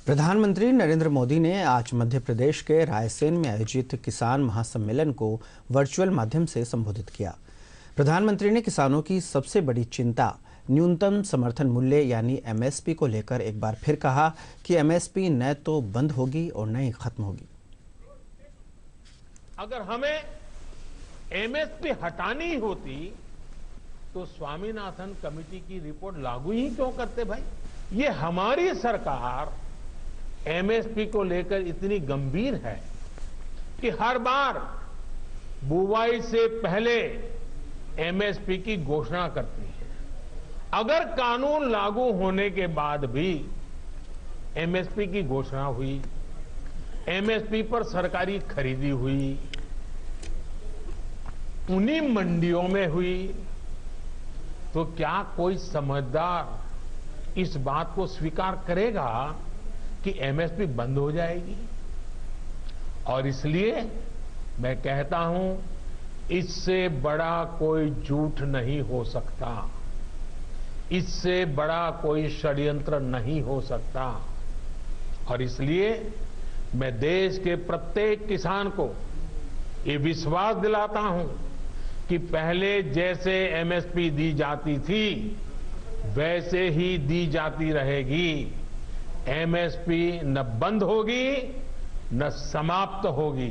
प्रधानमंत्री नरेंद्र मोदी ने आज मध्य प्रदेश के रायसेन में आयोजित किसान महासम्मेलन को वर्चुअल माध्यम से संबोधित किया। प्रधानमंत्री ने किसानों की सबसे बड़ी चिंता न्यूनतम समर्थन मूल्य यानी एमएसपी को लेकर एक बार फिर कहा कि एमएसपी न तो बंद होगी और न ही खत्म होगी। अगर हमें एमएसपी हटानी होती तो स्वामीनाथन कमेटी की रिपोर्ट लागू ही क्यों करते भाई। ये हमारी सरकार एमएसपी को लेकर इतनी गंभीर है कि हर बार बुवाई से पहले एमएसपी की घोषणा करती है। अगर कानून लागू होने के बाद भी एमएसपी की घोषणा हुई, एमएसपी पर सरकारी खरीदी हुई, उन्हीं मंडियों में हुई, तो क्या कोई समझदार इस बात को स्वीकार करेगा कि एमएसपी बंद हो जाएगी। और इसलिए मैं कहता हूं, इससे बड़ा कोई झूठ नहीं हो सकता, इससे बड़ा कोई षड्यंत्र नहीं हो सकता। और इसलिए मैं देश के प्रत्येक किसान को ये विश्वास दिलाता हूं कि पहले जैसे एमएसपी दी जाती थी वैसे ही दी जाती रहेगी। एमएसपी न बंद होगी न समाप्त होगी।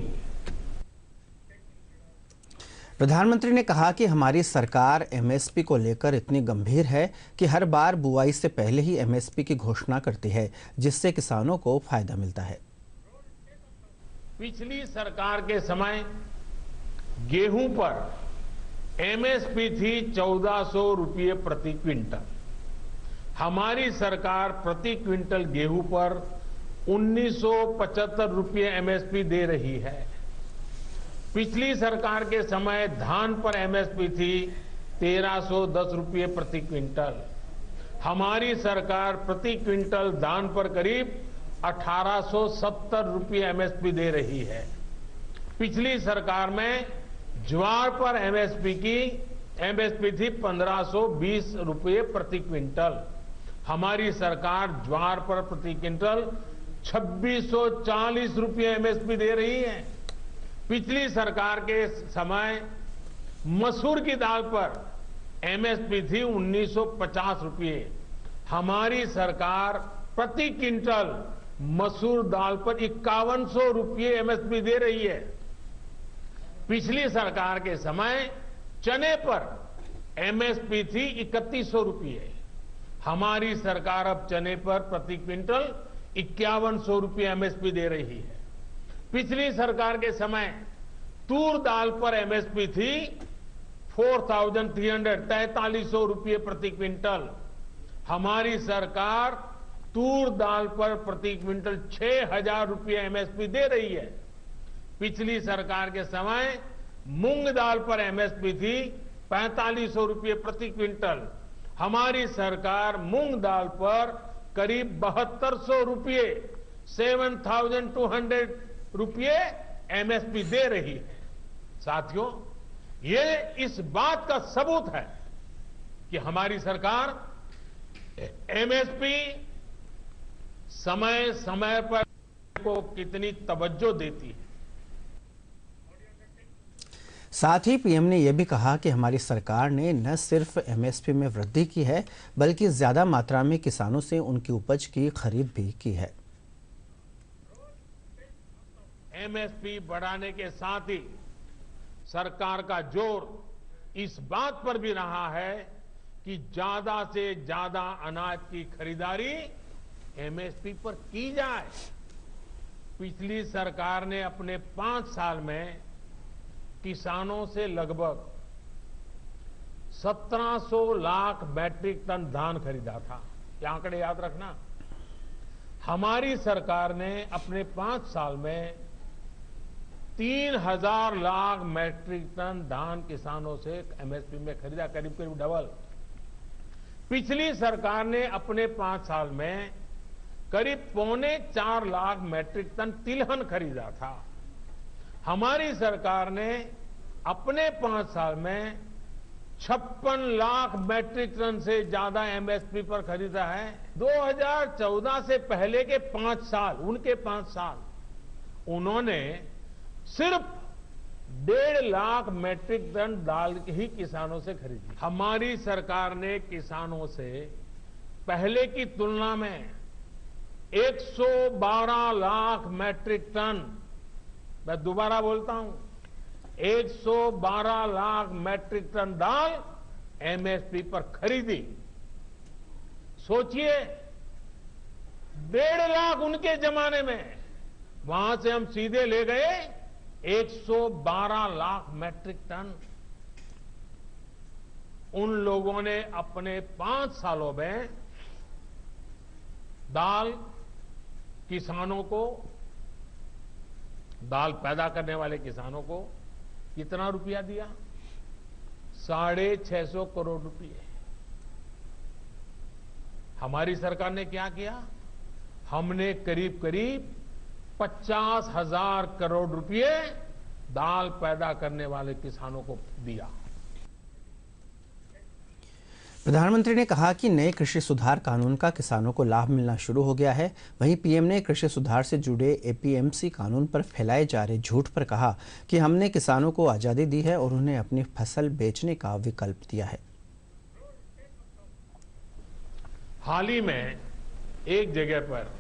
प्रधानमंत्री ने कहा कि हमारी सरकार एमएसपी को लेकर इतनी गंभीर है कि हर बार बुआई से पहले ही एमएसपी की घोषणा करती है, जिससे किसानों को फायदा मिलता है। पिछली सरकार के समय गेहूं पर एमएसपी थी 1400 रुपये प्रति क्विंटल। हमारी सरकार प्रति क्विंटल गेहूं पर 1975 रुपये एमएसपी दे रही है। पिछली सरकार के समय धान पर एमएसपी थी 1310 रुपये प्रति क्विंटल। हमारी सरकार प्रति क्विंटल धान पर करीब 1870 रुपये एमएसपी दे रही है। पिछली सरकार में ज्वार पर एमएसपी थी 1520 रुपये प्रति क्विंटल। हमारी सरकार ज्वार पर प्रति क्विंटल 2640 रुपये एमएसपी दे रही है। पिछली सरकार के समय मसूर की दाल पर एमएसपी थी 1950 रुपये। हमारी सरकार प्रति क्विंटल मसूर दाल पर 5100 रुपये एमएसपी दे रही है। पिछली सरकार के समय चने पर एमएसपी थी 3100 रुपये। हमारी सरकार अब चने पर प्रति क्विंटल 5100 रुपये एमएसपी दे रही है। पिछली सरकार के समय तूर दाल पर एमएसपी थी 4300 रुपये प्रति क्विंटल। हमारी सरकार तूर दाल पर प्रति क्विंटल 6000 रुपये एमएसपी दे रही है। पिछली सरकार के समय मूंग दाल पर एमएसपी थी 4500 रुपये प्रति क्विंटल। हमारी सरकार मूंग दाल पर करीब 7200 रुपये 7200 रुपये एमएसपी दे रही है। साथियों, ये इस बात का सबूत है कि हमारी सरकार एमएसपी समय समय पर को कितनी तवज्जो देती है। साथ ही पीएम ने यह भी कहा कि हमारी सरकार ने न सिर्फ एमएसपी में वृद्धि की है, बल्कि ज्यादा मात्रा में किसानों से उनकी उपज की खरीद भी की है। एमएसपी बढ़ाने के साथ ही सरकार का जोर इस बात पर भी रहा है कि ज्यादा से ज्यादा अनाज की खरीदारी एमएसपी पर की जाए। पिछली सरकार ने अपने 5 साल में किसानों से लगभग 1700 लाख मैट्रिक टन धान खरीदा था। ये आंकड़े याद रखना। हमारी सरकार ने अपने 5 साल में 3000 लाख मैट्रिक टन धान किसानों से एमएसपी में खरीदा, करीब करीब डबल। पिछली सरकार ने अपने 5 साल में करीब 3.25 लाख मैट्रिक टन तिलहन खरीदा था। हमारी सरकार ने अपने 5 साल में 56 लाख मैट्रिक टन से ज्यादा एमएसपी पर खरीदा है। 2014 से पहले के 5 साल, उनके 5 साल उन्होंने सिर्फ 1.5 लाख मैट्रिक टन दाल ही किसानों से खरीदी। हमारी सरकार ने किसानों से पहले की तुलना में 112 लाख मैट्रिक टन, मैं दोबारा बोलता हूं, 112 लाख मैट्रिक टन दाल एमएसपी पर खरीदी। सोचिए, 1.5 लाख उनके जमाने में, वहां से हम सीधे ले गए 112 लाख मैट्रिक टन। उन लोगों ने अपने 5 सालों में दाल किसानों को, दाल पैदा करने वाले किसानों को कितना रुपया दिया? 650 करोड़ रुपए। हमारी सरकार ने क्या किया? हमने करीब करीब 50,000 करोड़ रुपए दाल पैदा करने वाले किसानों को दिया। प्रधानमंत्री ने कहा कि नए कृषि सुधार कानून का किसानों को लाभ मिलना शुरू हो गया है। वहीं पीएम ने कृषि सुधार से जुड़े एपीएमसी कानून पर फैलाए जा रहे झूठ पर कहा कि हमने किसानों को आजादी दी है और उन्हें अपनी फसल बेचने का विकल्प दिया है। हाल ही में एक जगह पर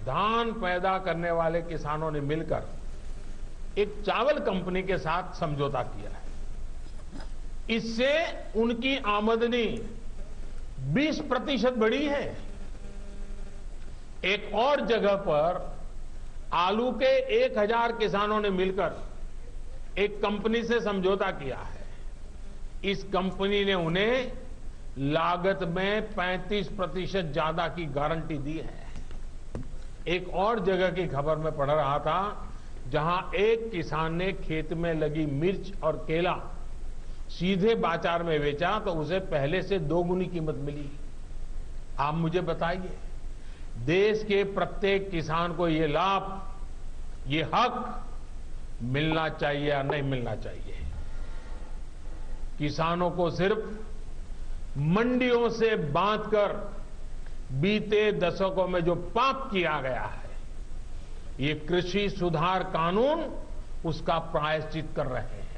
धान पैदा करने वाले किसानों ने मिलकर एक चावल कंपनी के साथ समझौता किया है। इससे उनकी आमदनी 20% बढ़ी है। एक और जगह पर आलू के 1000 किसानों ने मिलकर एक कंपनी से समझौता किया है। इस कंपनी ने उन्हें लागत में 35% ज्यादा की गारंटी दी है। एक और जगह की खबर में पढ़ रहा था, जहां एक किसान ने खेत में लगी मिर्च और केला सीधे बाजार में बेचा तो उसे पहले से 2 गुनी कीमत मिली। आप मुझे बताइए, देश के प्रत्येक किसान को ये लाभ, ये हक मिलना चाहिए या नहीं मिलना चाहिए? किसानों को सिर्फ मंडियों से बांधकर बीते दशकों में जो पाप किया गया है, ये कृषि सुधार कानून उसका प्रायश्चित कर रहे हैं।